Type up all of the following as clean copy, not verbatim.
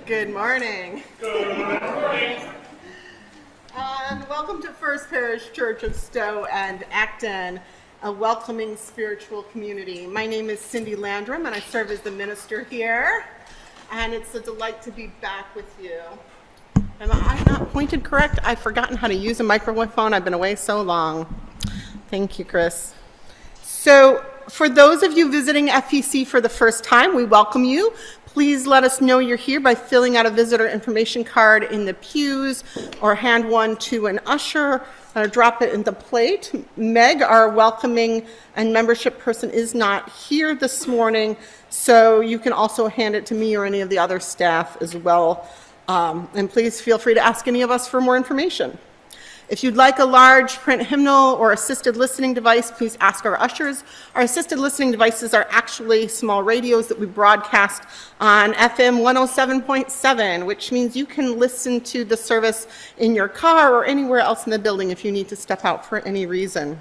Good morning. Good morning. And welcome to First Parish Church of Stowe and Acton, a welcoming spiritual community. My name is Cindy Landrum, and I serve as the minister here. And it's a delight to be back with you. Am I not pointed correct? I've forgotten how to use a microphone. I've been away so long. Thank you, Chris. So, for those of you visiting FPC for the first time, we welcome you. Please let us know you're here by filling out a visitor information card in the pews or hand one to an usher or drop it in the plate. Meg, our welcoming and membership person, is not here this morning, so you can also hand it to me or any of the other staff as well. And please feel free to ask any of us for more information. If you'd like a large print hymnal or assisted listening device, please ask our ushers. Our assisted listening devices are actually small radios that we broadcast on FM 107.7, which means you can listen to the service in your car or anywhere else in the building if you need to step out for any reason.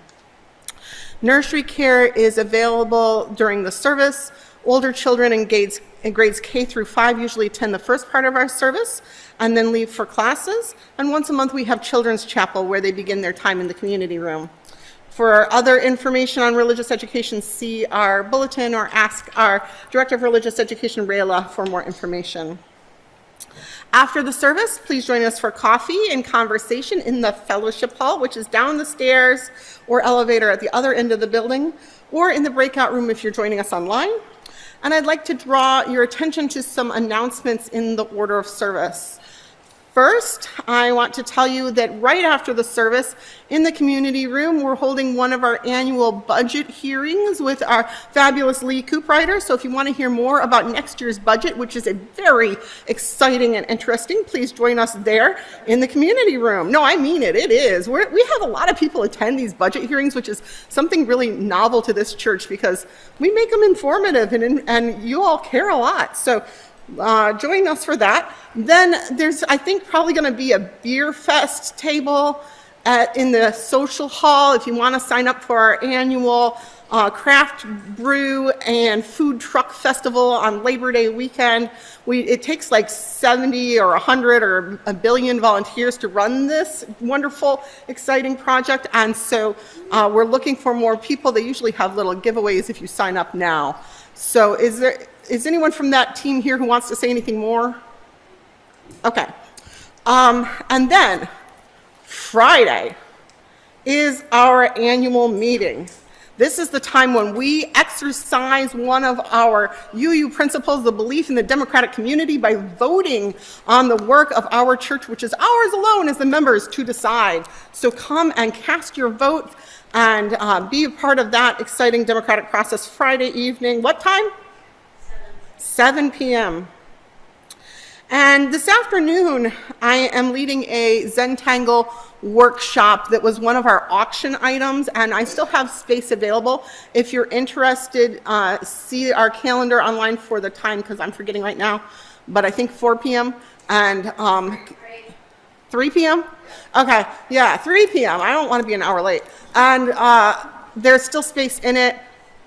Nursery care is available during the service. Older children in grades K through 5 usually attend the first part of our service and then leave for classes. And once a month we have children's chapel where they begin their time in the community room. For other information on religious education, see our bulletin or ask our Director of Religious Education, Rayla, for more information. After the service, please join us for coffee and conversation in the fellowship hall, which is down the stairs or elevator at the other end of the building, or in the breakout room if you're joining us online. And I'd like to draw your attention to some announcements in the order of service. First, I want to tell you that right after the service, in the community room, we're holding one of our annual budget hearings with our fabulous Lee Cooprider. So if you want to hear more about next year's budget, which is a very exciting and interesting, please join us there in the community room. No, I mean it. It is. We have a lot of people attend these budget hearings, which is something really novel to this church because we make them informative and you all care a lot. So join us for that. Then there's, I think, probably going to be a beer fest table in the social hall if you want to sign up for our annual craft brew and food truck festival on Labor Day weekend. It takes like 70 or 100 or a billion volunteers to run this wonderful, exciting project. And so we're looking for more people. They usually have little giveaways if you sign up now. So is anyone from that team here who wants to say anything more? Okay. And then Friday is our annual meeting. This is the time when we exercise one of our UU principles, the belief in the democratic community, by voting on the work of our church, which is ours alone as the members to decide. So come and cast your vote and be a part of that exciting democratic process Friday evening. What time? 7 p.m. And this afternoon, I am leading a Zentangle workshop that was one of our auction items, and I still have space available. If you're interested, see our calendar online for the time, because I'm forgetting right now, but I think 4 p.m. and 3 p.m.? Okay, yeah, 3 p.m. I don't want to be an hour late. And there's still space in it.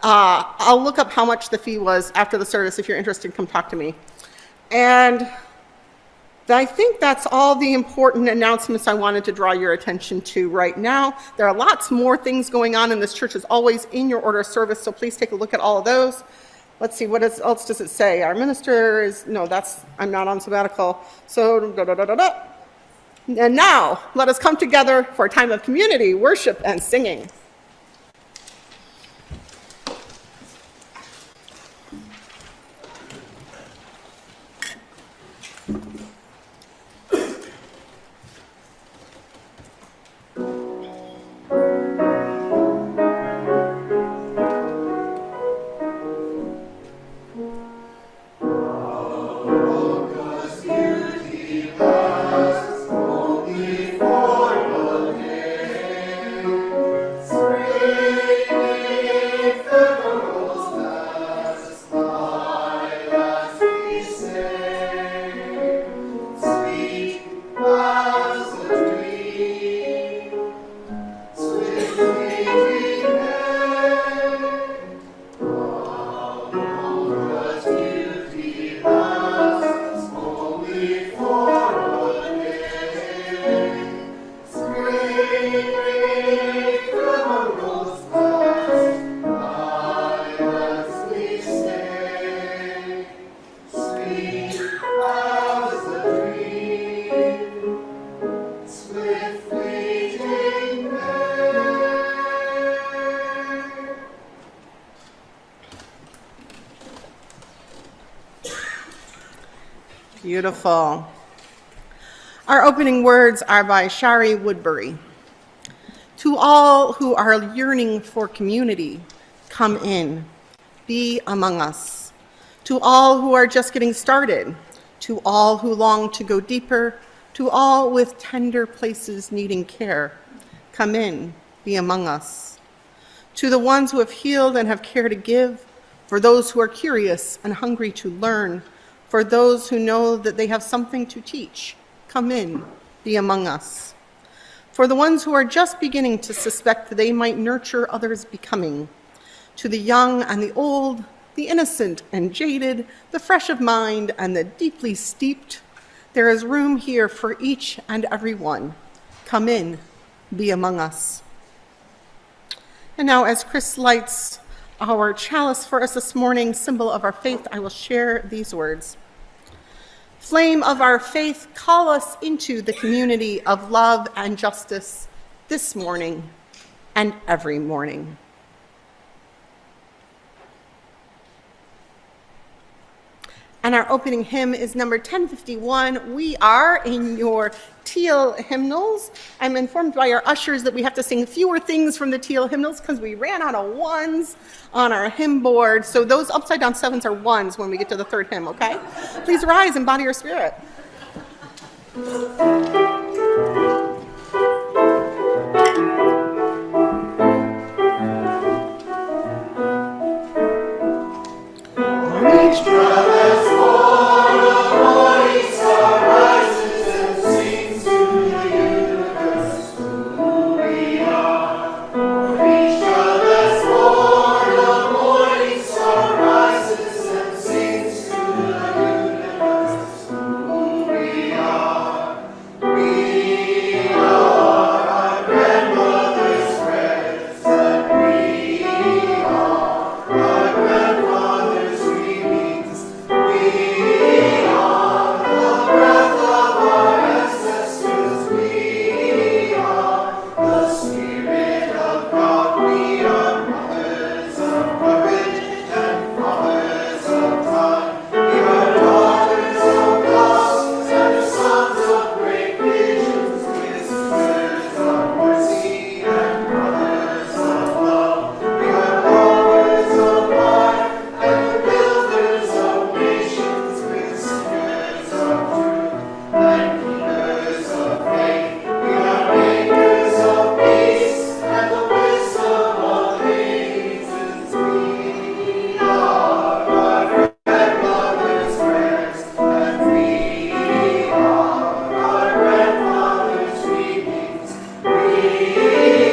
I'll look up how much the fee was after the service. If you're interested, come talk to me. And I think that's all the important announcements I wanted to draw your attention to right now. There are lots more things going on in this church, as always, in your order of service, so please take a look at all of those. Let's see, what else does it say? Our minister is, no, I'm not on sabbatical. So, da-da-da-da-da. And now, let us come together for a time of community, worship, and singing. Beauty has only for your name. Beautiful. Our opening words are by Shari Woodbury. To all who are yearning for community, come in, be among us. To all who are just getting started, to all who long to go deeper, to all with tender places needing care, come in, be among us. To the ones who have healed and have care to give, for those who are curious and hungry to learn, for those who know that they have something to teach, come in, be among us. For the ones who are just beginning to suspect that they might nurture others' becoming, to the young and the old, the innocent and jaded, the fresh of mind and the deeply steeped, there is room here for each and every one. Come in, be among us. And now, as Chris lights our chalice for us this morning, symbol of our faith, I will share these words. Flame of our faith, call us into the community of love and justice this morning and every morning. And our opening hymn is number 1051. We are in your teal hymnals. I'm informed by our ushers that we have to sing fewer things from the teal hymnals because we ran out of ones on our hymn board. So those upside down sevens are ones when we get to the third hymn, okay? Please rise and body your spirit. Reach brothers for the morning star rises and sings to the universe who we are. Reach brothers for the morning star rises and sings to the universe who we are. We are our grandmother's prayers, and we are our grandfather's dreamings. We are the breath of our ancestors. We are the Spirit of God. We are mothers of courage and fathers of time. We are daughters of loss and sons of great visions, sisters of mercy and brothers of love. We are lovers of life and builders of nations, with singers of truth and keepers of faith. We are makers of peace and the wisdom of ages. We are our grandmother's prayers, and we are our grandfather's dreamings. We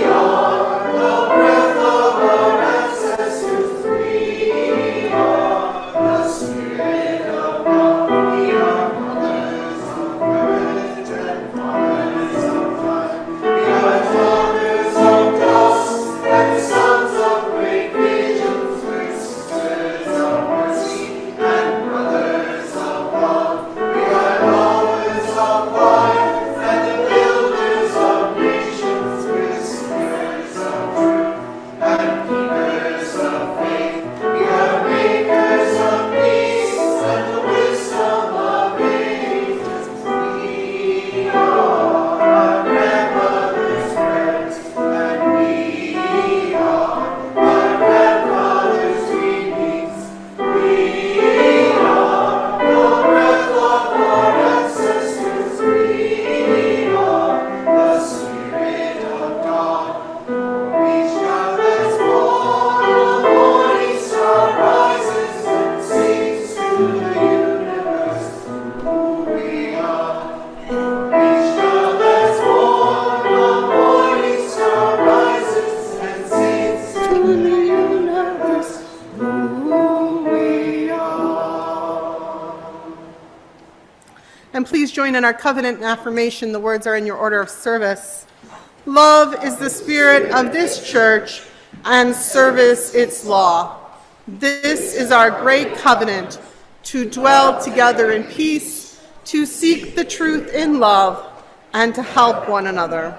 are the breath of our ancestors. We are the Spirit of God. We are mothers of courage and fathers of time. We are daughters of dust and sons of great visions, with sisters of mercy and brothers of love. We are lovers of life and the builders of nations, with singers of truth and keepers of faith. We are makers of peace and the wisdom of ages. We are our grandmother's prayers, and we are our grandfather's dreamings. We are the breath of our ancestors. We are the Spirit of God. Reach out as born, the morning star rises and sings to the universe who we are. Reach out as born, the morning star rises and sings to the universe who we are. And please join in our covenant and affirmation. The words are in your order of service. Love is the spirit of this church, and service its law. This is our great covenant, to dwell together in peace, to seek the truth in love, and to help one another.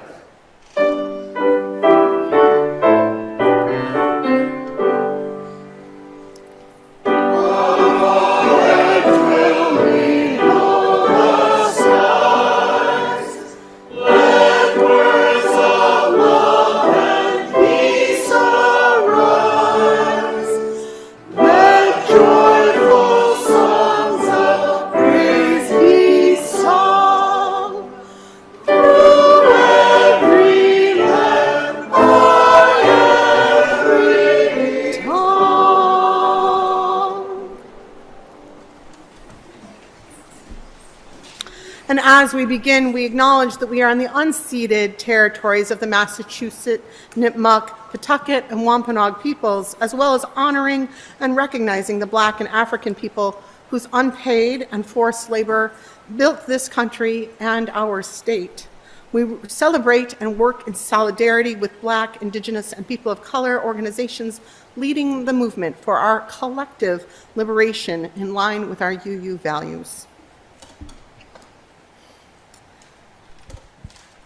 And as we begin, we acknowledge that we are on the unceded territories of the Massachusetts, Nipmuc, Pawtucket, and Wampanoag peoples, as well as honoring and recognizing the Black and African people whose unpaid and forced labor built this country and our state. We celebrate and work in solidarity with Black, Indigenous, and people of color organizations leading the movement for our collective liberation in line with our UU values.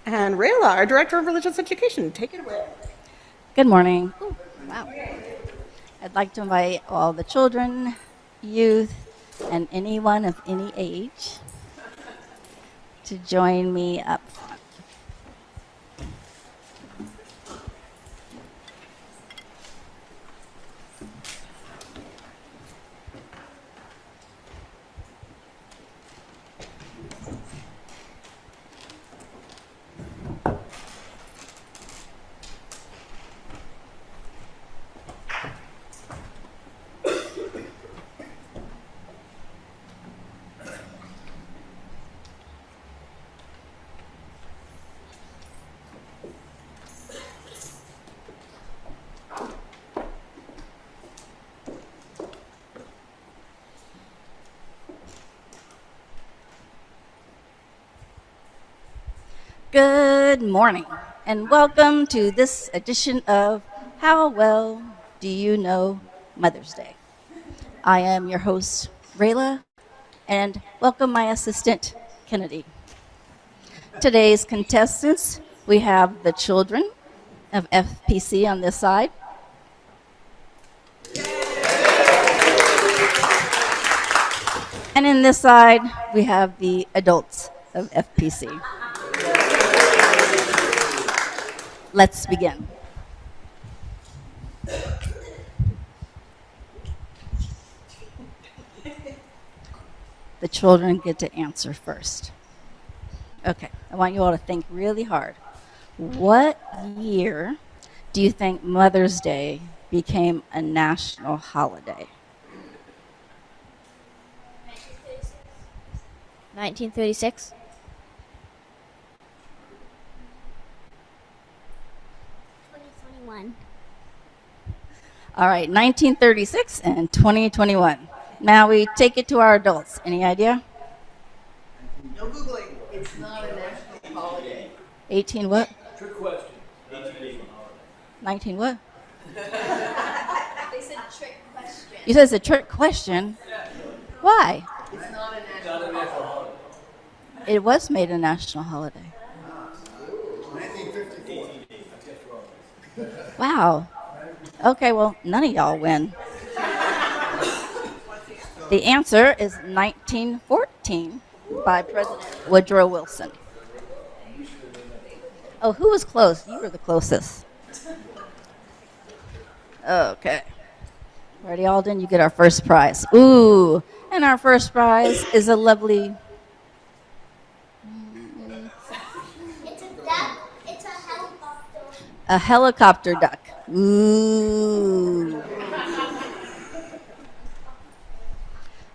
And Rayla, our Director of Religious Education, take it away. Good morning. Ooh, wow. I'd like to invite all the children, youth, and anyone of any age to join me up front. Good morning, and welcome to this edition of How Well Do You Know Mother's Day? I am your host, Rayla, and welcome my assistant, Kennedy. Today's contestants, we have the children of FPC on this side. And in this side, we have the adults of FPC. Let's begin. The children get to answer first. Okay, I want you all to think really hard. What year do you think Mother's Day became a national holiday? 1936. All right, 1936 and 2021. Now we take it to our adults. Any idea? No Googling. It's not a national holiday. 18 what? Trick question. 1880. 19 what? They said trick question. You said it's a trick question. Why? It's not a Not a national holiday. It was made a national holiday. 1954. I guess wrong. Wow. Okay, well, none of y'all win. The answer is 1914 by President Woodrow Wilson. Oh, who was close? You were the closest. Okay. Ready, Alden? You get our first prize. Ooh, and our first prize is a lovely... It's a duck. It's a helicopter. a helicopter duck. Ooh.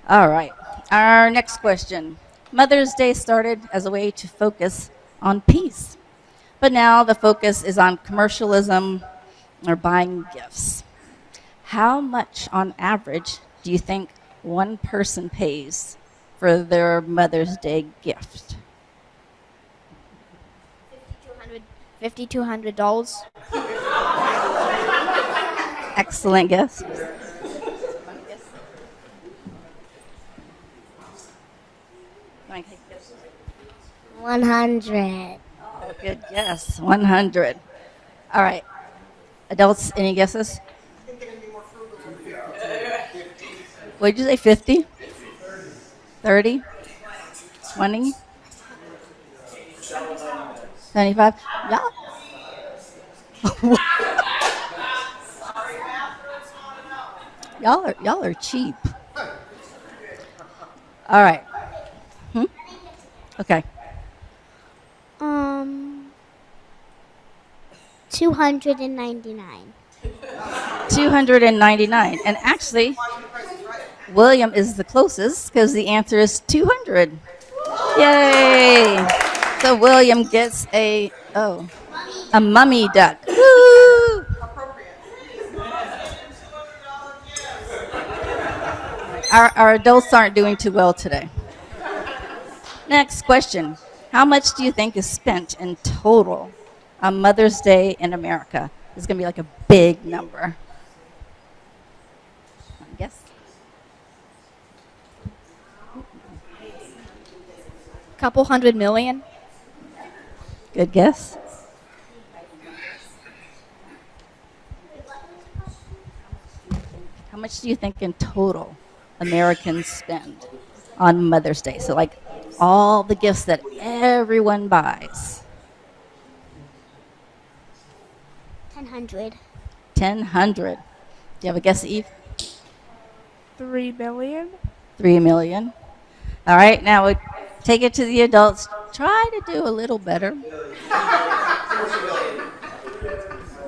All right. Our next question. Mother's Day started as a way to focus on peace, but now the focus is on commercialism or buying gifts. How much on average do you think one person pays for their Mother's Day gift? $5,200. $5,200. Excellent guess. 100. Oh, good guess. 100. All right. Adults, any guesses? What did you say? 50? 30? 20? 25? Y'all are cheap. All right. Okay. 299. 299. And actually, William is the closest because the answer is 200. Yay! So William gets a mummy duck. Woo! Our adults aren't doing too well today. Next question. How much do you think is spent in total on Mother's Day in America? This is going to be like a big number. I guess. Couple $100 million. Good guess. How much do you think in total Americans spend on Mother's Day? So like all the gifts that everyone buys. 1,000. 1,000. Do you have a guess, Eve? 3 billion. 3 million. All right, now we take it to the adults. Try to do a little better.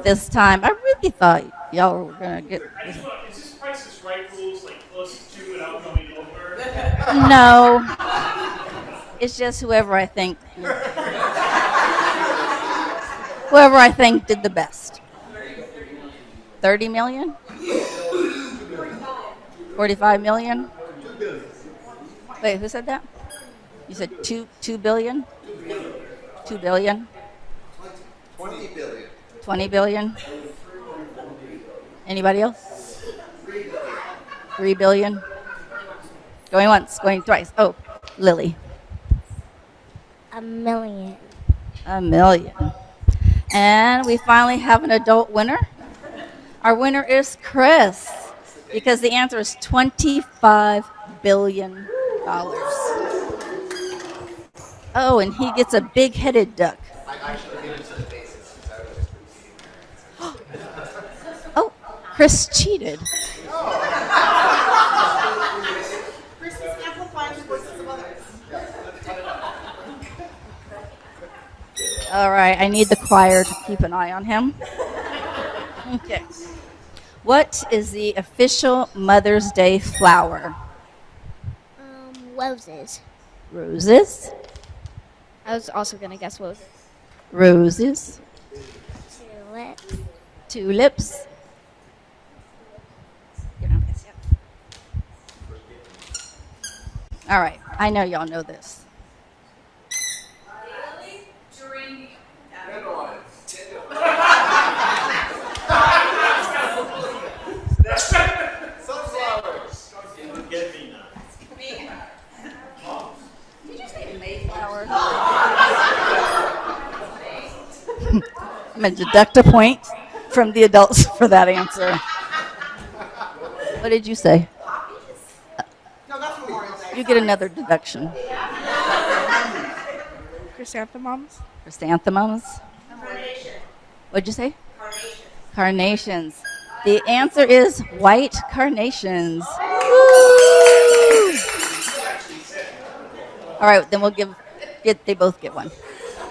This time, I really thought y'all were going to get... Is this Price is Right rules, like closest to without going over? No. It's just whoever I think did the best. 30 million? 45 million? Wait, who said that? You said 2 billion? 2 billion? 20 billion. 20 billion? Anybody else? 3 billion? Going once, going twice. Oh, Lily. 1 million. 1 million. And we finally have an adult winner. Our winner is Chris, because the answer is $25 billion. Oh, and he gets a big-headed duck. I actually gave it to the basis. Oh, Chris cheated. Chris is amplifying the voices of others. All right, I need the choir to keep an eye on him. Okay. What is the official Mother's Day flower? Roses. Roses. I was also going to guess roses. Roses. Tulips. Tulips. All right, I know y'all know this. Sunflowers. Get me now. I'm going to deduct a point from the adults for that answer. What did you say? No, that's Memorial Day. You get another deduction. Chrysanthemums. Chrysanthemums? What'd you say? Carnations. The answer is white carnations. Woo! All right, then we'll they both get one.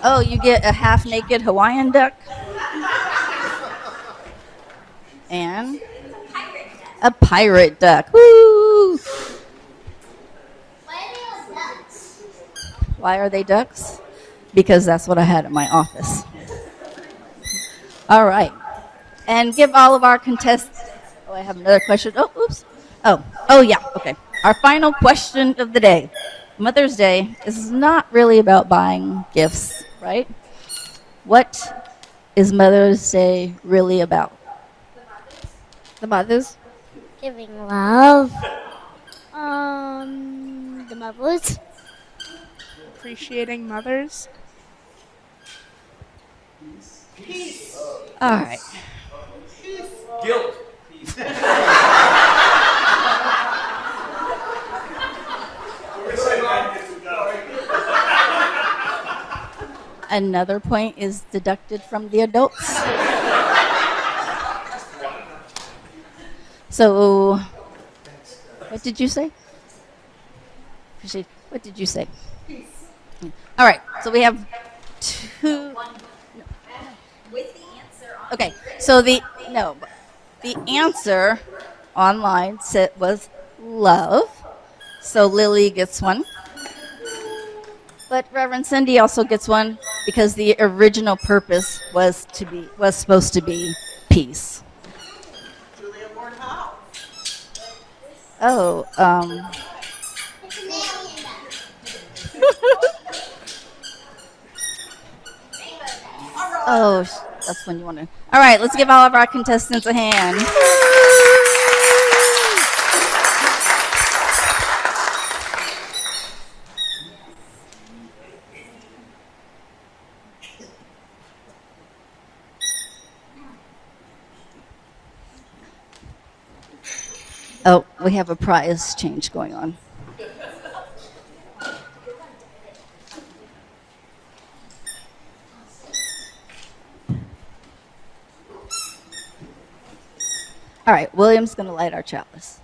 Oh, you get a half-naked Hawaiian duck. And a pirate duck. Woo! Why are they ducks? Because that's what I had in my office. All right. And give all of our contestants... Oh, I have another question. Oh, oops. Oh, yeah. Okay. Our final question of the day. Mother's Day is not really about buying gifts, right? What is Mother's Day really about? The mothers. Giving love. The mothers. Appreciating mothers. All right. Guilt. We're saying that gets it done. Another point is deducted from the adults. So, what did you say? What did you say? All right, so we have two. Okay, so the answer online was love. So Lily gets one. But Reverend Cindy also gets one because the original purpose was supposed to be peace. Julia Ward Howe. Oh, oh, that's when you want to. All right, let's give all of our contestants a hand. Oh, we have a prize change going on. All right, William's going to light our chalice.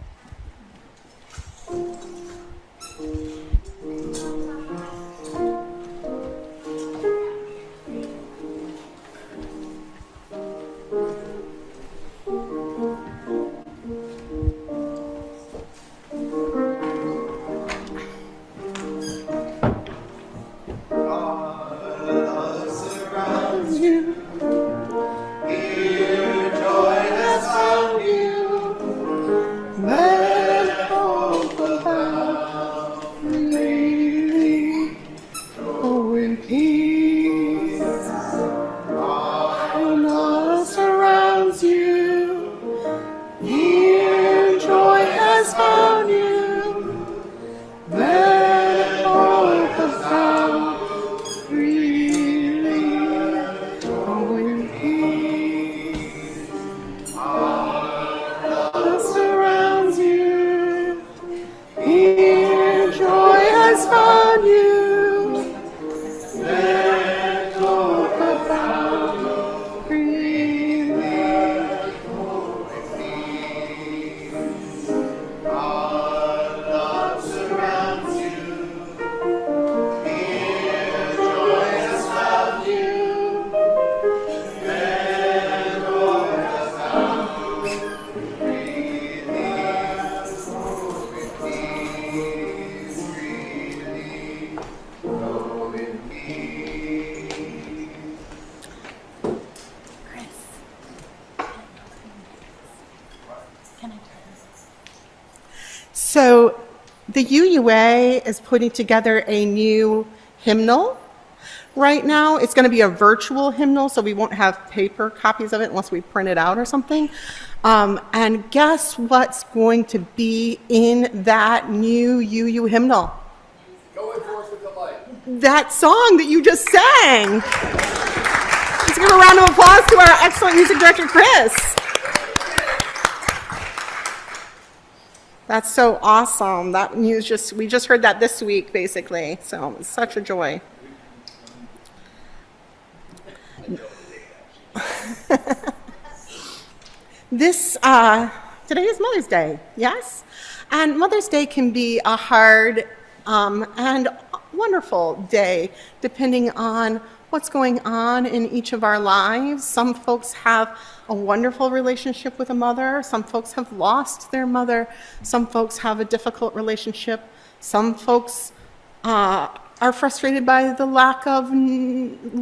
So the UUA is putting together a new hymnal right now. It's going to be a virtual hymnal, so we won't have paper copies of it unless we print it out or something. And guess what's going to be in that new UU hymnal? Going forth with the light. That song that you just sang. Let's give a round of applause to our excellent music director, Chris. That's so awesome. That news we just heard that this week, basically. So it's such a joy. Today is Mother's Day, yes? And Mother's Day can be a hard and wonderful day, depending on what's going on in each of our lives. Some folks have a wonderful relationship with a mother. Some folks have lost their mother. Some folks have a difficult relationship. Some folks are frustrated by the lack of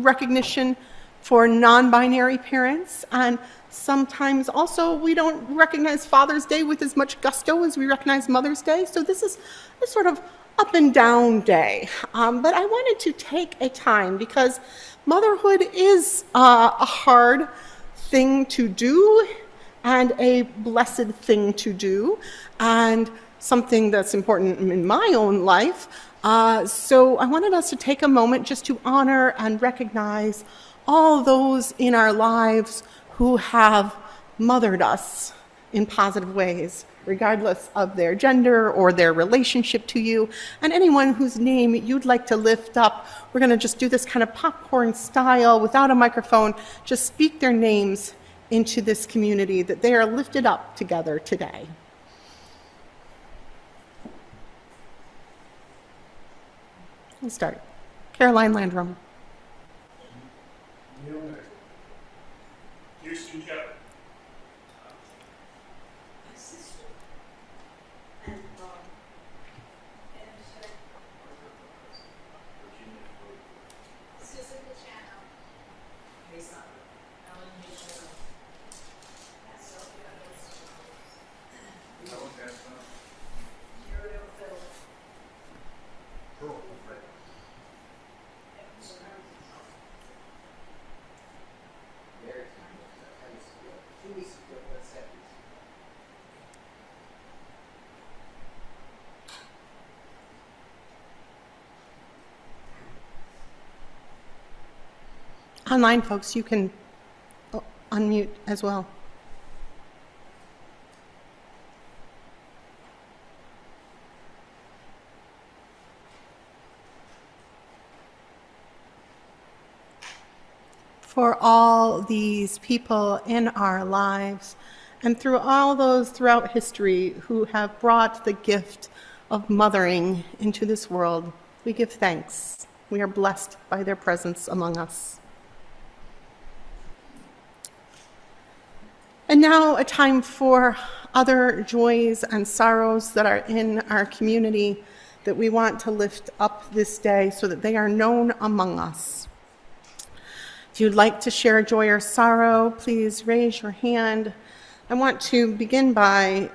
recognition for non-binary parents. And sometimes also we don't recognize Father's Day with as much gusto as we recognize Mother's Day. So this is a sort of up and down day. But I wanted to take a time because motherhood is a hard thing to do and a blessed thing to do and something that's important in my own life. So I wanted us to take a moment just to honor and recognize all those in our lives who have mothered us in positive ways, regardless of their gender or their relationship to you, and anyone whose name you'd like to lift up. We're going to just do this kind of popcorn style without a microphone, just speak their names into this community, that they are lifted up together today. Let's start. Caroline Landrum. Houston Trevor. Online folks, you can unmute as well. For all these people in our lives and through all those throughout history who have brought the gift of mothering into this world, we give thanks. We are blessed by their presence among us. And now a time for other joys and sorrows that are in our community that we want to lift up this day so that they are known among us. If you'd like to share joy or sorrow, please raise your hand. I want to begin by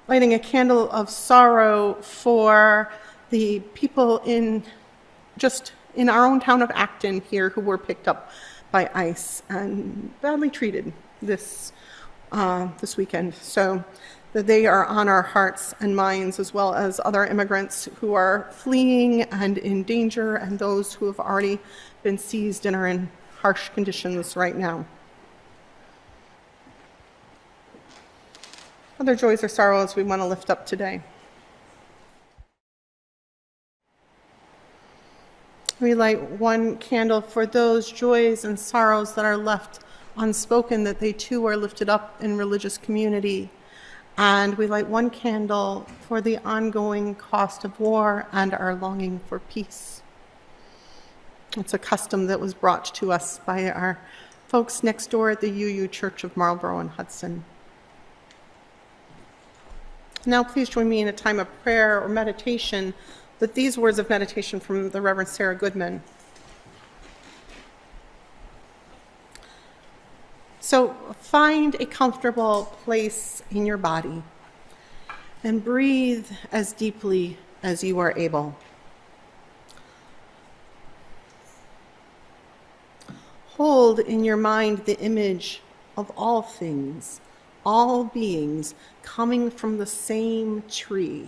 lighting a candle of sorrow for the people in our own town of Acton here who were picked up by ICE and badly treated this weekend. So that they are on our hearts and minds, as well as other immigrants who are fleeing and in danger, and those who have already been seized and are in harsh conditions right now. Other joys or sorrows we want to lift up today. We light one candle for those joys and sorrows that are left unspoken, that they too are lifted up in religious community. And we light one candle for the ongoing cost of war and our longing for peace. It's a custom that was brought to us by our folks next door at the UU Church of Marlborough and Hudson. Now please join me in a time of prayer or meditation with these words of meditation from the Reverend Sarah Goodman. So find a comfortable place in your body and breathe as deeply as you are able. Hold in your mind the image of all things, all beings coming from the same tree,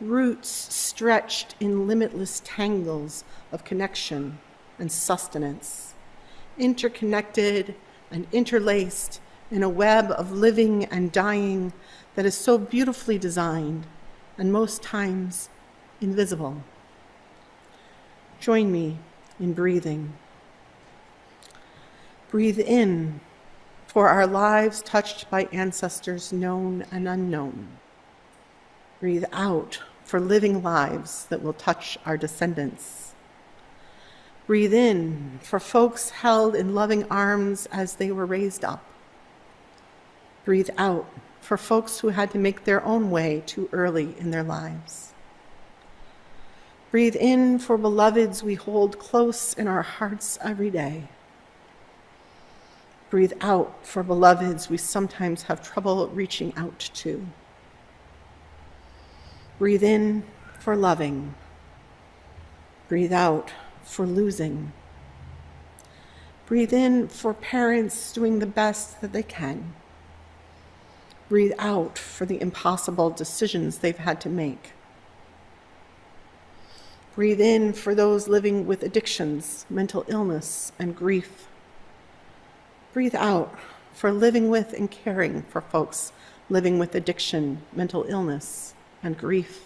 roots stretched in limitless tangles of connection and sustenance, interconnected and interlaced in a web of living and dying that is so beautifully designed and most times invisible. Join me in breathing. Breathe in for our lives touched by ancestors known and unknown. Breathe out for living lives that will touch our descendants. Breathe in for folks held in loving arms as they were raised up. Breathe out for folks who had to make their own way too early in their lives. Breathe in for beloveds we hold close in our hearts every day. Breathe out for beloveds we sometimes have trouble reaching out to. Breathe in for loving. Breathe out for losing. Breathe in for parents doing the best that they can. Breathe out for the impossible decisions they've had to make. Breathe in for those living with addictions, mental illness, and grief. Breathe out for living with and caring for folks living with addiction, mental illness, and grief.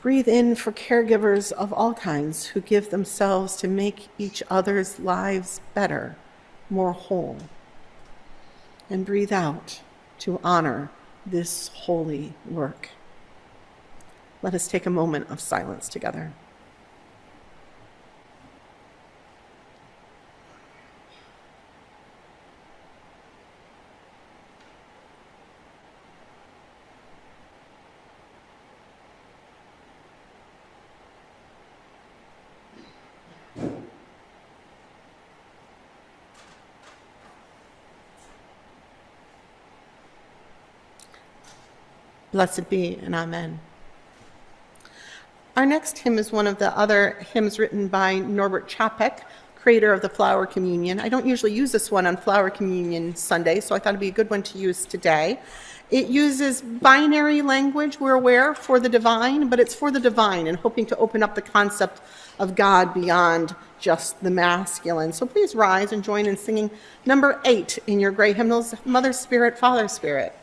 Breathe in for caregivers of all kinds who give themselves to make each other's lives better, more whole. And breathe out to honor this holy work. Let us take a moment of silence together. Blessed be and amen. Our next hymn is one of the other hymns written by Norbert Chapek, creator of the Flower Communion. I don't usually use this one on Flower Communion Sunday, so I thought it'd be a good one to use today. It uses binary language, we're aware, for the divine, but it's for the divine and hoping to open up the concept of God beyond just the masculine. So please rise and join in singing number 8 in your gray hymnals, Mother Spirit, Father Spirit.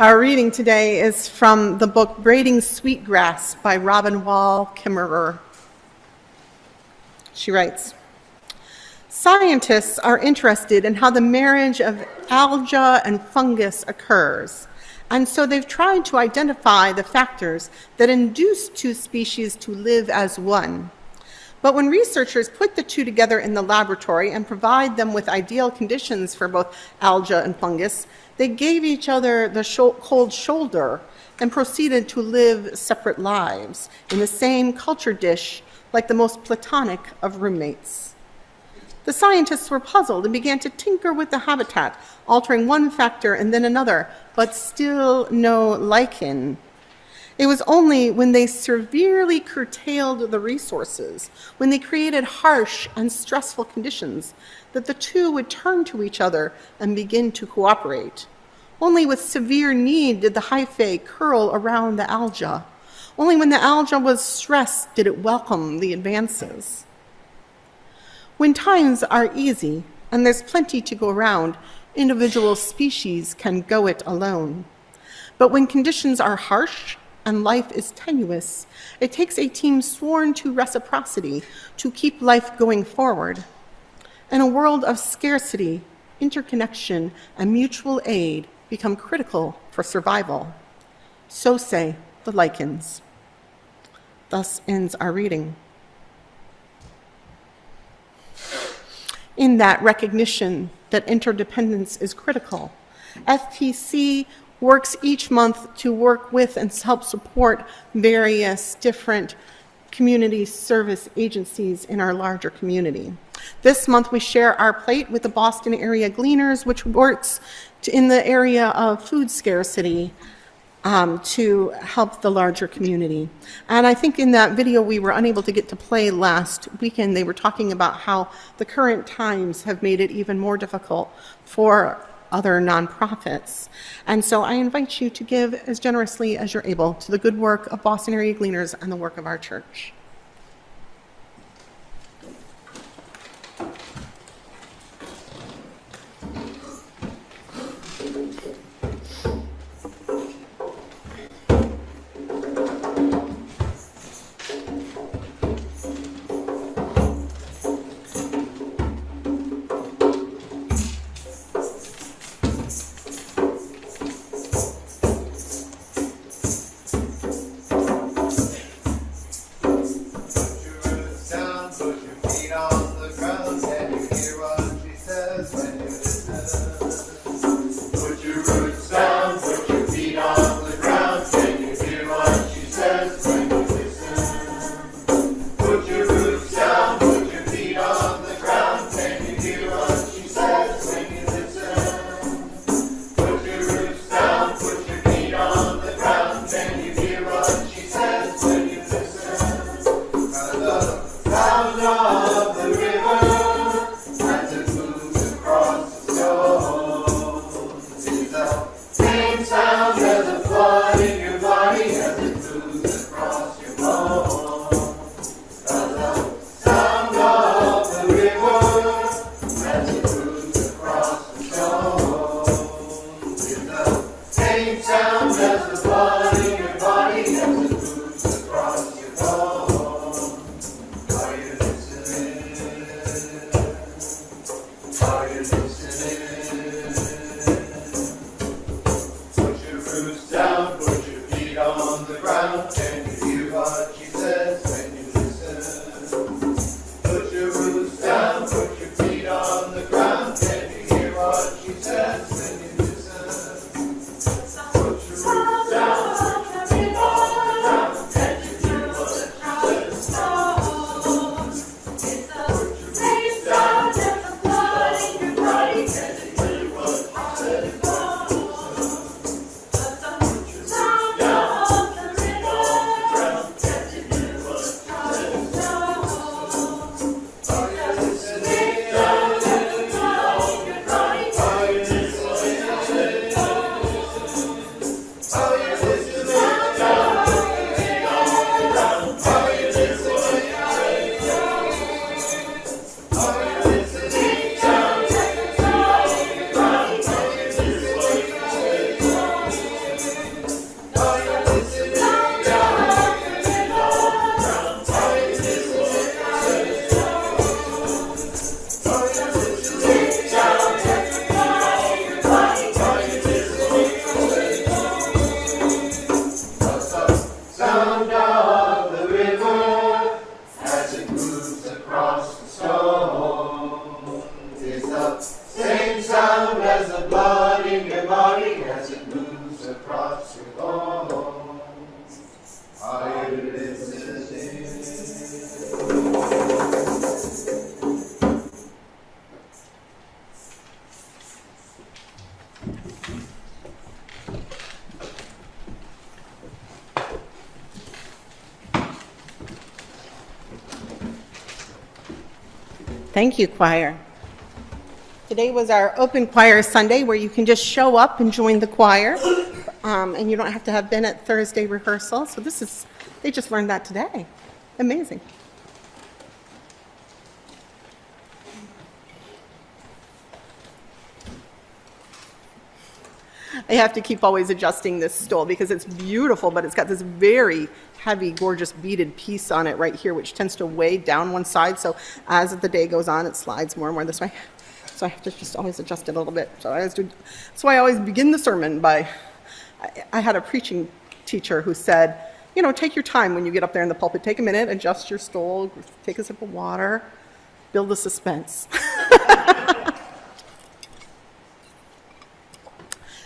Our reading today is from the book Braiding Sweetgrass by Robin Wall Kimmerer. She writes, scientists are interested in how the marriage of algae and fungus occurs, and so they've tried to identify the factors that induce two species to live as one. But when researchers put the two together in the laboratory and provide them with ideal conditions for both algae and fungus, they gave each other the cold shoulder and proceeded to live separate lives in the same culture dish like the most platonic of roommates. The scientists were puzzled and began to tinker with the habitat, altering one factor and then another, but still no lichen. It was only when they severely curtailed the resources, when they created harsh and stressful conditions, that the two would turn to each other and begin to cooperate. Only with severe need did the hyphae curl around the alga. Only when the alga was stressed did it welcome the advances. When times are easy and there's plenty to go around, individual species can go it alone. But when conditions are harsh and life is tenuous, it takes a team sworn to reciprocity to keep life going forward. In a world of scarcity, interconnection and mutual aid become critical for survival. So say the lichens. Thus ends our reading. In that recognition that interdependence is critical, FPC works each month to work with and help support various different community service agencies in our larger community. This month we share our plate with the Boston Area Gleaners, which works in the area of food scarcity to help the larger community. And I think in that video we were unable to get to play last weekend, they were talking about how the current times have made it even more difficult for other nonprofits. And so I invite you to give as generously as you're able to the good work of Boston Area Gleaners and the work of our church. Thank you, choir. Today was our open choir Sunday where you can just show up and join the choir, and you don't have to have been at Thursday rehearsal. So they just learned that today. Amazing. I have to keep always adjusting this stool because it's beautiful, but it's got this very heavy, gorgeous beaded piece on it right here, which tends to weigh down one side. So as the day goes on, it slides more and more this way. So I have to just always adjust it a little bit. That's why I always begin the sermon by, I had a preaching teacher who said, take your time when you get up there in the pulpit. Take a minute, adjust your stool, take a sip of water, build the suspense.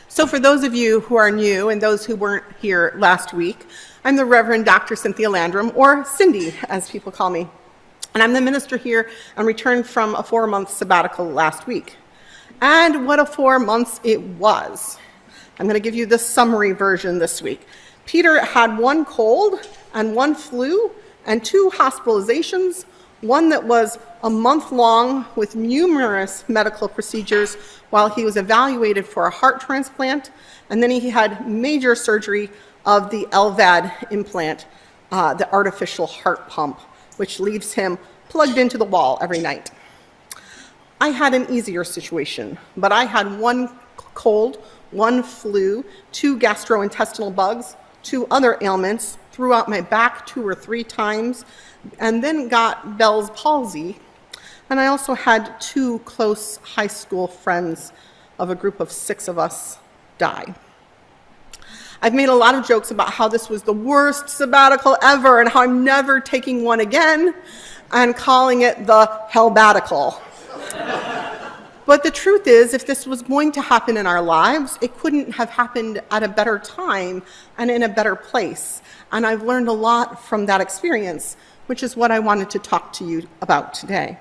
So for those of you who are new and those who weren't here last week, I'm the Reverend Dr. Cynthia Landrum, or Cindy, as people call me. And I'm the minister here and returned from a 4-month sabbatical last week. And what a 4 months it was. I'm going to give you the summary version this week. Peter had 1 cold and 1 flu and 2 hospitalizations, one that was a month long with numerous medical procedures while he was evaluated for a heart transplant, and then he had major surgery of the LVAD implant, the artificial heart pump, which leaves him plugged into the wall every night. I had an easier situation, but I had 1 cold, 1 flu, 2 gastrointestinal bugs, 2 other ailments, threw out my back 2 or 3 times, and then got Bell's palsy. And I also had 2 close high school friends of a group of 6 of us die. I've made a lot of jokes about how this was the worst sabbatical ever and how I'm never taking one again, and calling it the hellbatical. But the truth is, if this was going to happen in our lives, it couldn't have happened at a better time and in a better place. And I've learned a lot from that experience, which is what I wanted to talk to you about today.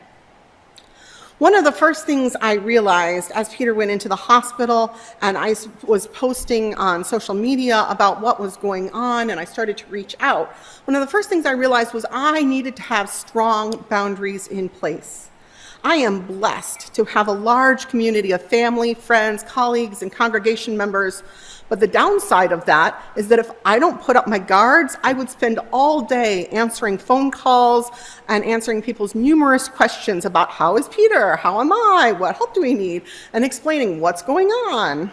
One of the first things I realized as Peter went into the hospital and I was posting on social media about what was going on and I started to reach out, one of the first things I realized was I needed to have strong boundaries in place. I am blessed to have a large community of family, friends, colleagues, and congregation members. But the downside of that is that if I don't put up my guards, I would spend all day answering phone calls and answering people's numerous questions about how is Peter, how am I, what help do we need, and explaining what's going on.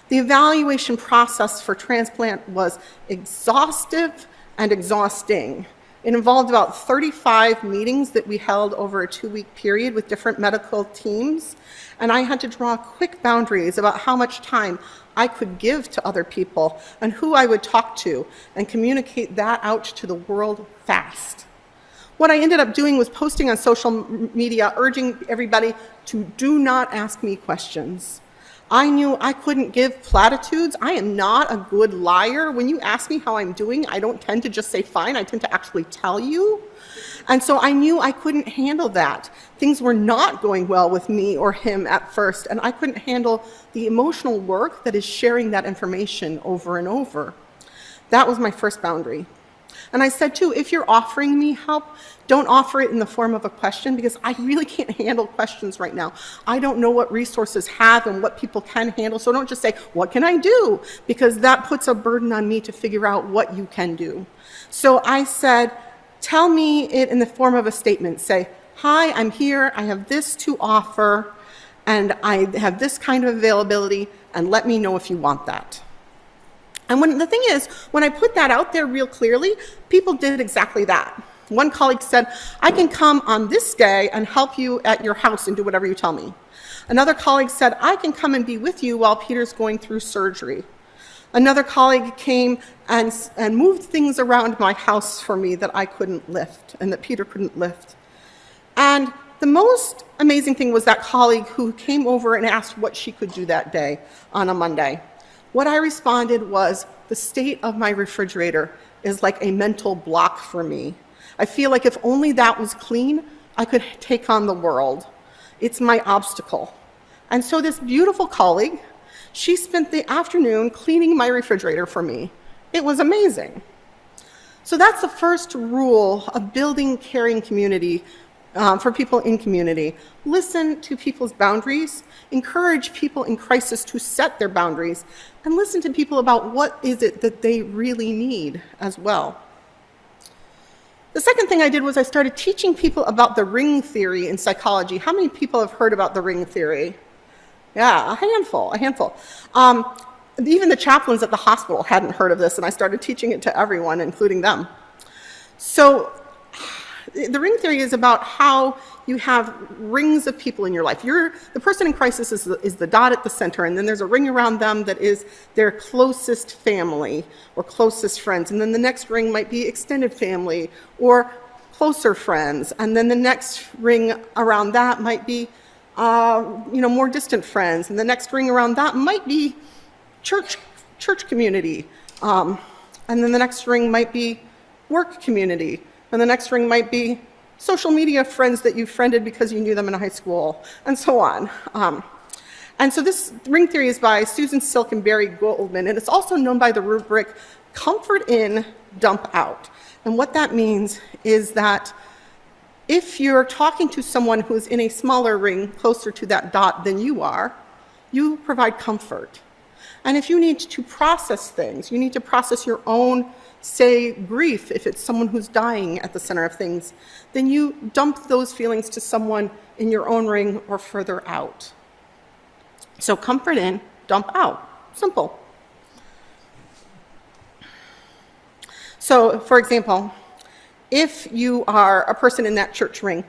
The evaluation process for transplant was exhaustive and exhausting. It involved about 35 meetings that we held over a 2-week period with different medical teams, and I had to draw quick boundaries about how much time I could give to other people and who I would talk to and communicate that out to the world fast. What I ended up doing was posting on social media, urging everybody to do not ask me questions. I knew I couldn't give platitudes. I am not a good liar. When you ask me how I'm doing, I don't tend to just say fine. I tend to actually tell you. And so I knew I couldn't handle that. Things were not going well with me or him at first, and I couldn't handle the emotional work that is sharing that information over and over. That was my first boundary. And I said, too, if you're offering me help, don't offer it in the form of a question, because I really can't handle questions right now. I don't know what resources have and what people can handle, so don't just say, what can I do? Because that puts a burden on me to figure out what you can do. So I said, tell me it in the form of a statement. Say, hi, I'm here, I have this to offer, and I have this kind of availability, and let me know if you want that. And the thing is, when I put that out there real clearly, people did exactly that. One colleague said, I can come on this day and help you at your house and do whatever you tell me. Another colleague said, I can come and be with you while Peter's going through surgery. Another colleague came and moved things around my house for me that I couldn't lift and that Peter couldn't lift. And the most amazing thing was that colleague who came over and asked what she could do that day on a Monday. What I responded was, the state of my refrigerator is like a mental block for me. I feel like if only that was clean, I could take on the world. It's my obstacle. And so this beautiful colleague, she spent the afternoon cleaning my refrigerator for me. It was amazing. So that's the first rule of building caring community for people in community. Listen to people's boundaries, encourage people in crisis to set their boundaries, and listen to people about what is it that they really need as well. The second thing I did was I started teaching people about the ring theory in psychology. How many people have heard about the ring theory? Yeah, a handful. Even the chaplains at the hospital hadn't heard of this, and I started teaching it to everyone, including them. So the ring theory is about how you have rings of people in your life. The person in crisis is the dot at the center, and then there's a ring around them that is their closest family or closest friends. And then the next ring might be extended family or closer friends. And then the next ring around that might be more distant friends. And the next ring around that might be church community. And then the next ring might be work community. And the next ring might be social media friends that you friended because you knew them in high school, and so on. And so this ring theory is by Susan Silk and Barry Goldman, and it's also known by the rubric comfort in, dump out. And what that means is that if you're talking to someone who's in a smaller ring closer to that dot than you are, you provide comfort. And if you need to process things, you need to process your own, say, grief, if it's someone who's dying at the center of things, then you dump those feelings to someone in your own ring or further out. So comfort in, dump out. Simple. So, for example, if you are a person in that church ring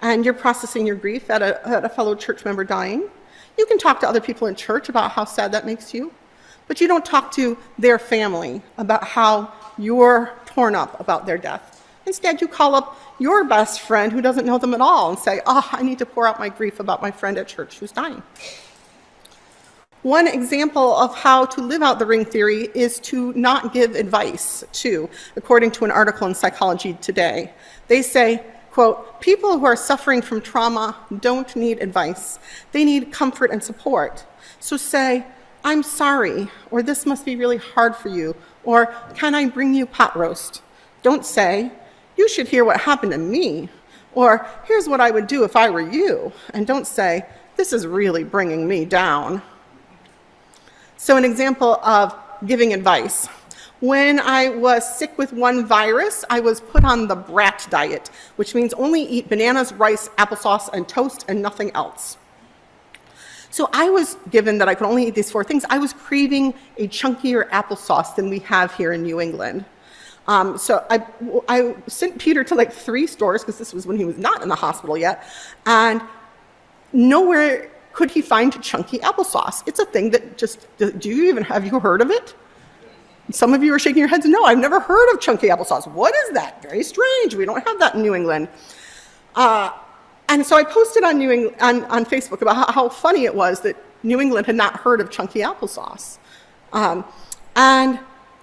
and you're processing your grief at a fellow church member dying, you can talk to other people in church about how sad that makes you, but you don't talk to their family about how you're torn up about their death. Instead, you call up your best friend who doesn't know them at all and say, I need to pour out my grief about my friend at church who's dying. One example of how to live out the ring theory is to not give advice to, according to an article in Psychology Today. They say, quote, people who are suffering from trauma don't need advice. They need comfort and support. So say, I'm sorry, or this must be really hard for you, or can I bring you pot roast? Don't say, you should hear what happened to me, or here's what I would do if I were you. And don't say, this is really bringing me down. So an example of giving advice. When I was sick with one virus, I was put on the brat diet, which means only eat bananas, rice, applesauce, and toast, and nothing else. So I was given that I could only eat these 4 things. I was craving a chunkier applesauce than we have here in New England. So I sent Peter to like 3 stores, because this was when he was not in the hospital yet, and nowhere could he find chunky applesauce. It's a thing that just, have you heard of it? Some of you are shaking your heads, no, I've never heard of chunky applesauce. What is that? Very strange, we don't have that in New England. And so I posted on Facebook about how funny it was that New England had not heard of chunky applesauce. And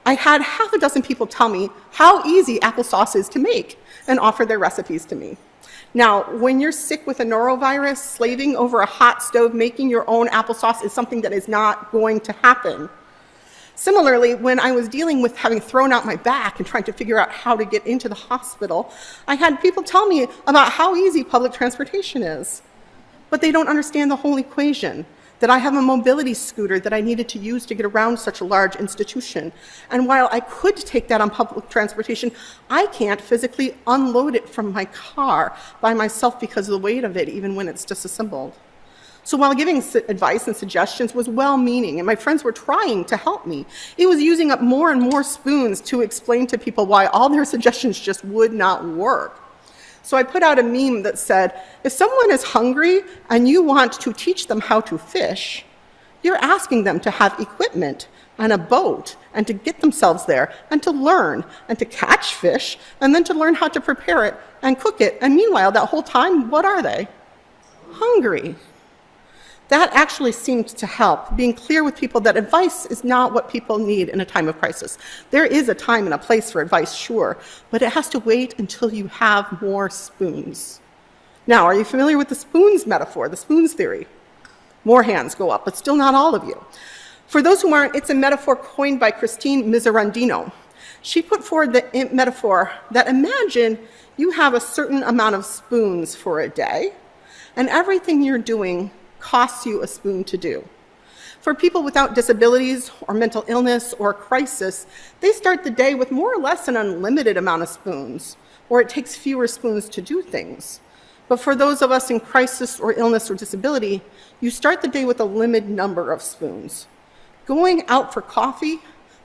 I had half a dozen people tell me how easy applesauce is to make and offer their recipes to me. Now, when you're sick with a norovirus, slaving over a hot stove, making your own applesauce is something that is not going to happen. Similarly, when I was dealing with having thrown out my back and trying to figure out how to get into the hospital, I had people tell me about how easy public transportation is. But they don't understand the whole equation, that I have a mobility scooter that I needed to use to get around such a large institution. And while I could take that on public transportation, I can't physically unload it from my car by myself because of the weight of it, even when it's disassembled. So while giving advice and suggestions was well-meaning, and my friends were trying to help me, it was using up more and more spoons to explain to people why all their suggestions just would not work. So I put out a meme that said, if someone is hungry and you want to teach them how to fish, you're asking them to have equipment and a boat and to get themselves there and to learn and to catch fish and then to learn how to prepare it and cook it. And meanwhile, that whole time, what are they? Hungry. That actually seemed to help, being clear with people that advice is not what people need in a time of crisis. There is a time and a place for advice, sure, but it has to wait until you have more spoons. Now, are you familiar with the spoons metaphor, the spoons theory? More hands go up, but still not all of you. For those who aren't, it's a metaphor coined by Christine Miserandino. She put forward the metaphor that imagine you have a certain amount of spoons for a day, and everything you're doing costs you a spoon to do. For people without disabilities or mental illness or crisis, they start the day with more or less an unlimited amount of spoons, or it takes fewer spoons to do things. But for those of us in crisis or illness or disability, you start the day with a limited number of spoons. Going out for coffee,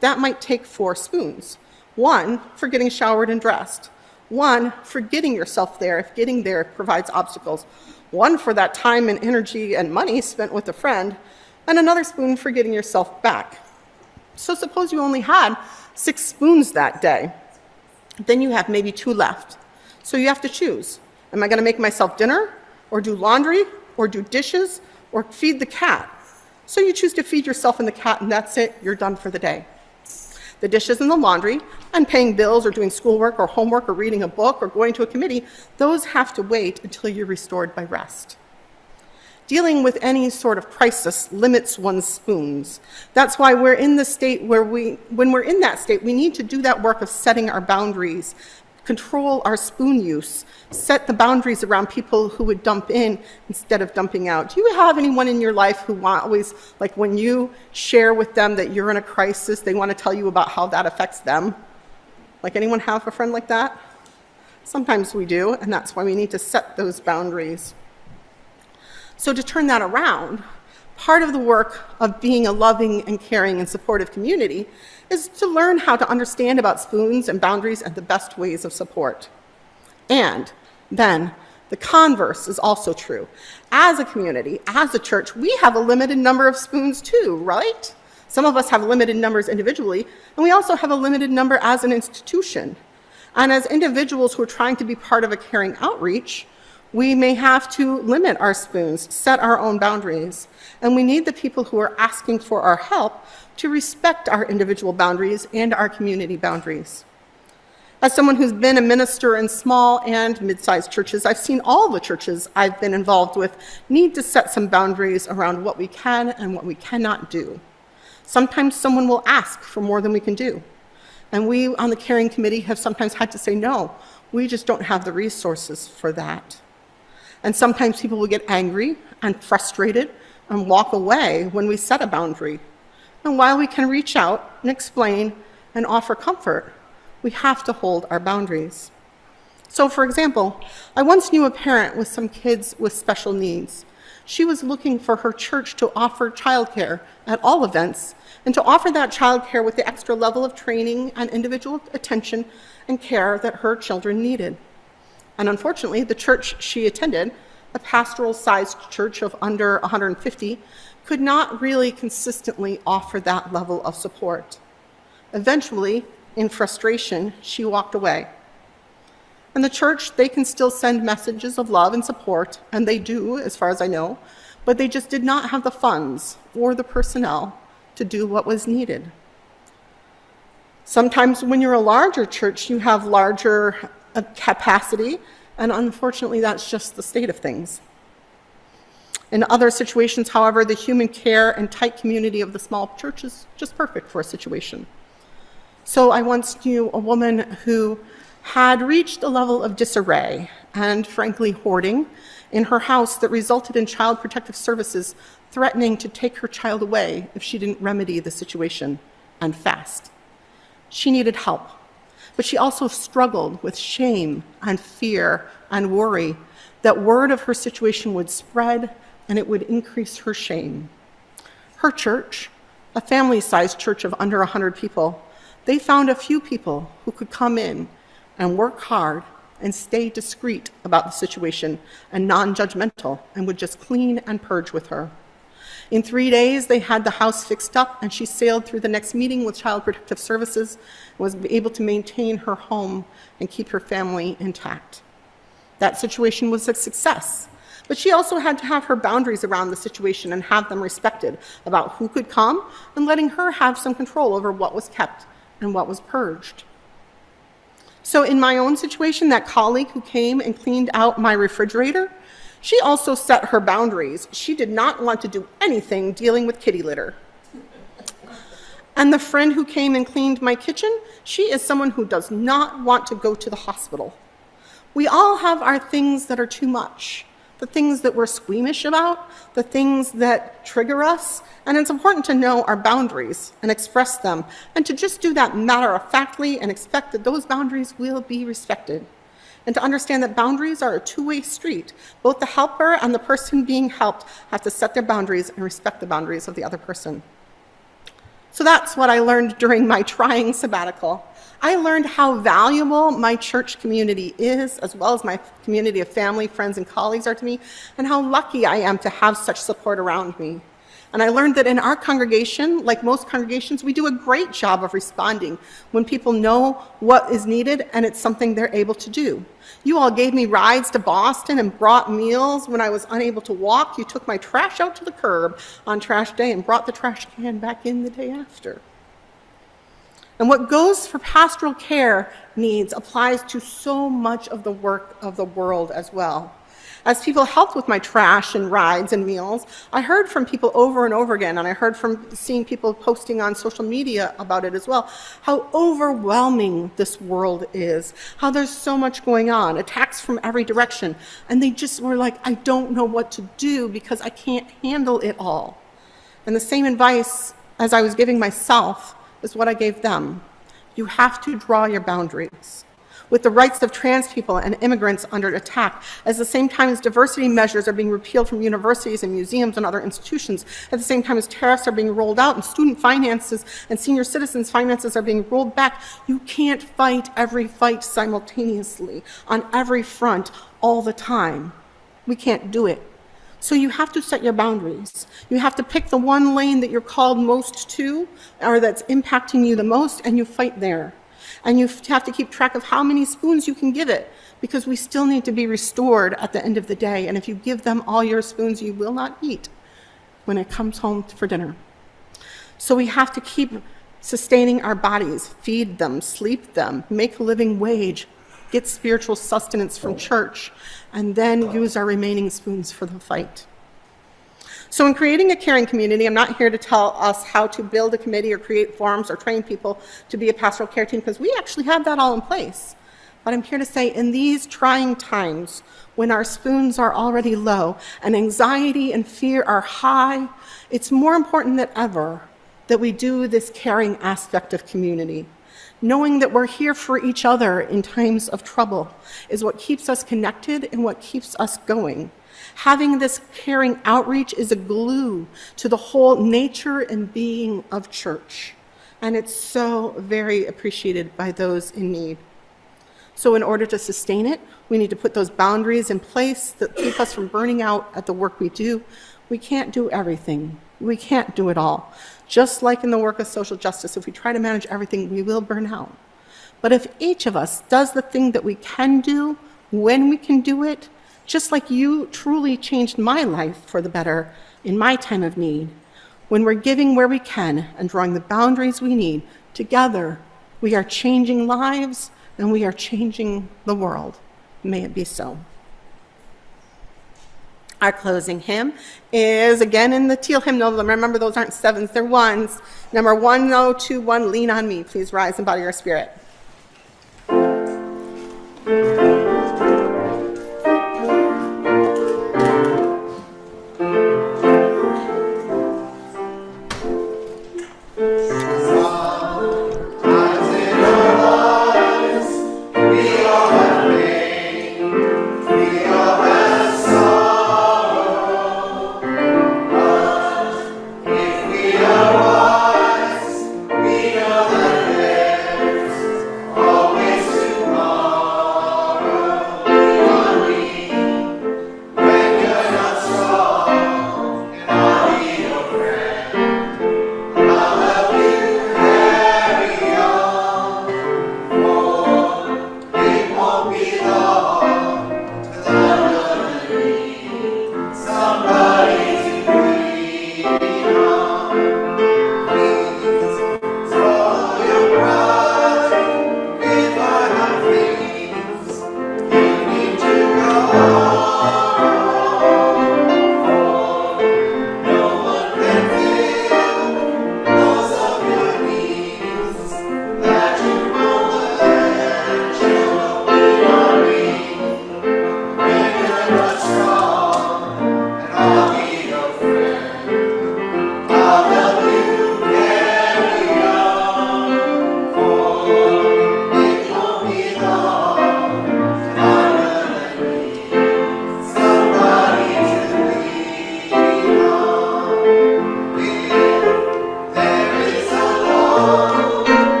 that might take 4 spoons. 1 for getting showered and dressed. 1 for getting yourself there if getting there provides obstacles. 1 for that time and energy and money spent with a friend, and another spoon for getting yourself back. So suppose you only had 6 spoons that day. Then you have maybe 2 left. So you have to choose. Am I going to make myself dinner, or do laundry, or do dishes, or feed the cat? So you choose to feed yourself and the cat, and that's it. You're done for the day. The dishes and the laundry, and paying bills, or doing schoolwork, or homework, or reading a book, or going to a committee, those have to wait until you're restored by rest. Dealing with any sort of crisis limits one's spoons. That's why we're in the state where when we're in that state, we need to do that work of setting our boundaries, control our spoon use, set the boundaries around people who would dump in instead of dumping out. Do you have anyone in your life who always, like when you share with them that you're in a crisis, they want to tell you about how that affects them? Like anyone have a friend like that? Sometimes we do, and that's why we need to set those boundaries. So to turn that around, part of the work of being a loving and caring and supportive community is to learn how to understand about spoons and boundaries and the best ways of support. And then the converse is also true. As a community, as a church, we have a limited number of spoons too, right? Some of us have limited numbers individually, and we also have a limited number as an institution. And as individuals who are trying to be part of a caring outreach, we may have to limit our spoons, set our own boundaries, and we need the people who are asking for our help to respect our individual boundaries and our community boundaries. As someone who's been a minister in small and mid-sized churches, I've seen all the churches I've been involved with need to set some boundaries around what we can and what we cannot do. Sometimes someone will ask for more than we can do, and we on the caring committee have sometimes had to say, no, we just don't have the resources for that. And sometimes people will get angry and frustrated and walk away when we set a boundary. And while we can reach out and explain and offer comfort, we have to hold our boundaries. So for example, I once knew a parent with some kids with special needs. She was looking for her church to offer childcare at all events and to offer that childcare with the extra level of training and individual attention and care that her children needed. And unfortunately, the church she attended, a pastoral-sized church of under 150, could not really consistently offer that level of support. Eventually, in frustration, she walked away. And the church, they can still send messages of love and support, and they do, as far as I know, but they just did not have the funds or the personnel to do what was needed. Sometimes when you're a larger church, you have larger capacity, and unfortunately that's just the state of things. In other situations, however, the human care and tight community of the small church is just perfect for a situation. So I once knew a woman who had reached a level of disarray and frankly hoarding in her house that resulted in Child Protective Services threatening to take her child away if she didn't remedy the situation, and fast. She needed help. But she also struggled with shame and fear and worry that word of her situation would spread and it would increase her shame. Her church, a family-sized church of under 100 people, they found a few people who could come in and work hard and stay discreet about the situation and non-judgmental and would just clean and purge with her. In 3 days, they had the house fixed up, and she sailed through the next meeting with Child Protective Services and was able to maintain her home and keep her family intact. That situation was a success, but she also had to have her boundaries around the situation and have them respected about who could come and letting her have some control over what was kept and what was purged. So in my own situation, that colleague who came and cleaned out my refrigerator, she also set her boundaries. She did not want to do anything dealing with kitty litter. And the friend who came and cleaned my kitchen, she is someone who does not want to go to the hospital. We all have our things that are too much, the things that we're squeamish about, the things that trigger us, and it's important to know our boundaries and express them, and to just do that matter-of-factly and expect that those boundaries will be respected. And to understand that boundaries are a two-way street. Both the helper and the person being helped have to set their boundaries and respect the boundaries of the other person. So that's what I learned during my trying sabbatical. I learned how valuable my church community is, as well as my community of family, friends, and colleagues are to me, and how lucky I am to have such support around me. And I learned that in our congregation, like most congregations, we do a great job of responding when people know what is needed and it's something they're able to do. You all gave me rides to Boston and brought meals when I was unable to walk. You took my trash out to the curb on trash day and brought the trash can back in the day after. And what goes for pastoral care needs applies to so much of the work of the world as well. As people helped with my trash and rides and meals, I heard from people over and over again, and I heard from seeing people posting on social media about it as well, how overwhelming this world is, how there's so much going on, attacks from every direction, and they just were like, I don't know what to do because I can't handle it all. And the same advice as I was giving myself is what I gave them. You have to draw your boundaries. With the rights of trans people and immigrants under attack, at the same time as diversity measures are being repealed from universities and museums and other institutions, at the same time as tariffs are being rolled out and student finances and senior citizens' finances are being rolled back, you can't fight every fight simultaneously on every front all the time. We can't do it. So you have to set your boundaries. You have to pick the one lane that you're called most to, or that's impacting you the most, and you fight there. And you have to keep track of how many spoons you can give it, because we still need to be restored at the end of the day. And if you give them all your spoons, you will not eat when it comes home for dinner. So we have to keep sustaining our bodies, feed them, sleep them, make a living wage, get spiritual sustenance from church, and then use our remaining spoons for the fight. So in creating a caring community, I'm not here to tell us how to build a committee or create forums or train people to be a pastoral care team, because we actually have that all in place. But I'm here to say, in these trying times, when our spoons are already low and anxiety and fear are high, it's more important than ever that we do this caring aspect of community. Knowing that we're here for each other in times of trouble is what keeps us connected and what keeps us going. Having this caring outreach is a glue to the whole nature and being of church. And it's so very appreciated by those in need. So in order to sustain it, we need to put those boundaries in place that keep us from burning out at the work we do. We can't do everything. We can't do it all. Just like in the work of social justice, if we try to manage everything, we will burn out. But if each of us does the thing that we can do, when we can do it, just like you truly changed my life for the better in my time of need, when we're giving where we can and drawing the boundaries we need, together we are changing lives and we are changing the world. May it be so. Our closing hymn is again in the teal hymnal. Remember, those aren't sevens, they're ones. Number 1021, Lean on Me. Please rise and bow your spirit.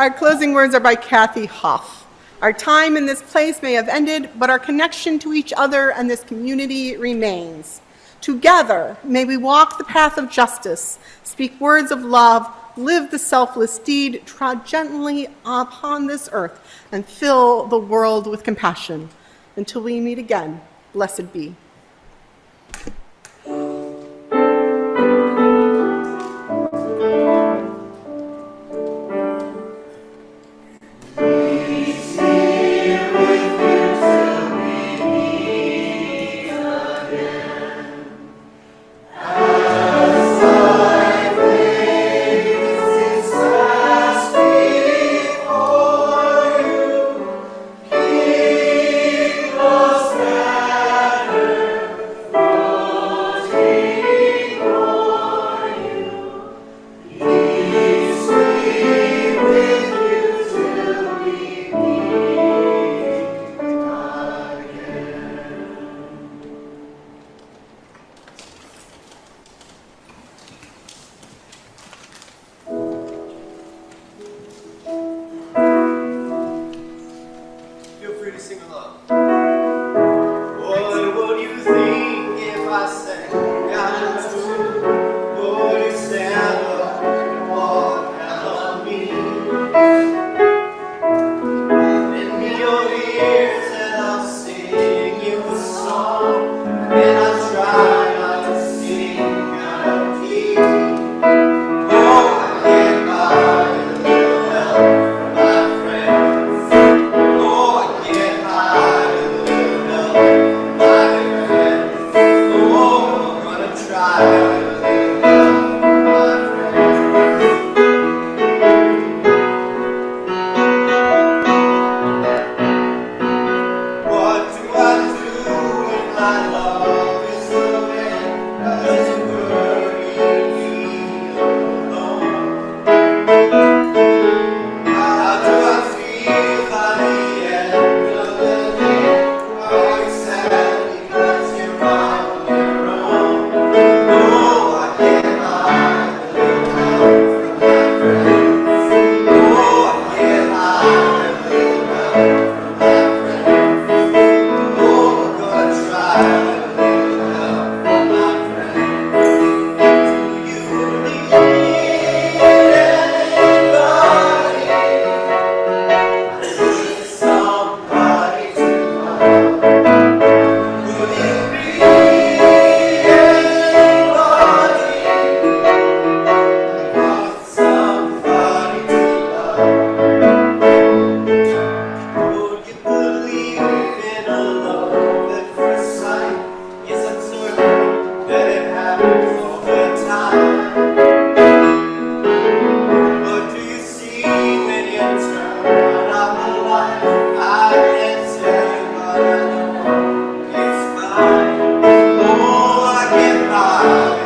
Our closing words are by Kathy Huff. Our time in this place may have ended, but our connection to each other and this community remains. Together, may we walk the path of justice, speak words of love, live the selfless deed, trod gently upon this earth, and fill the world with compassion. Until we meet again, blessed be. Feel free to sing along. What would you think if I sang out of tune? Would you stand up and walk out on me? Lend me your ears and I'll sing you a song, and I'll try not to sing out of key. Oh, I get by a little help from my friends. Oh, I get by a little help from my friends. Oh, I'm gonna try a little help from my friends. What do I do when my love is away? Does it worry me alone? How do I feel by the end of the day? Are you sad because you're on your own? Oh, I get by a little help from my friends. Oh, I get by a little help from my friends. Oh, I'm gonna try a little help from my friends. Do you need anybody? Somebody to love. Would you be anybody? Somebody to love. Would you believe in a love at first sight? Yes, I'm certain that it happens over time. What do you see when you turn off the light? I can't tell you, but I know it's mine. Oh, I get by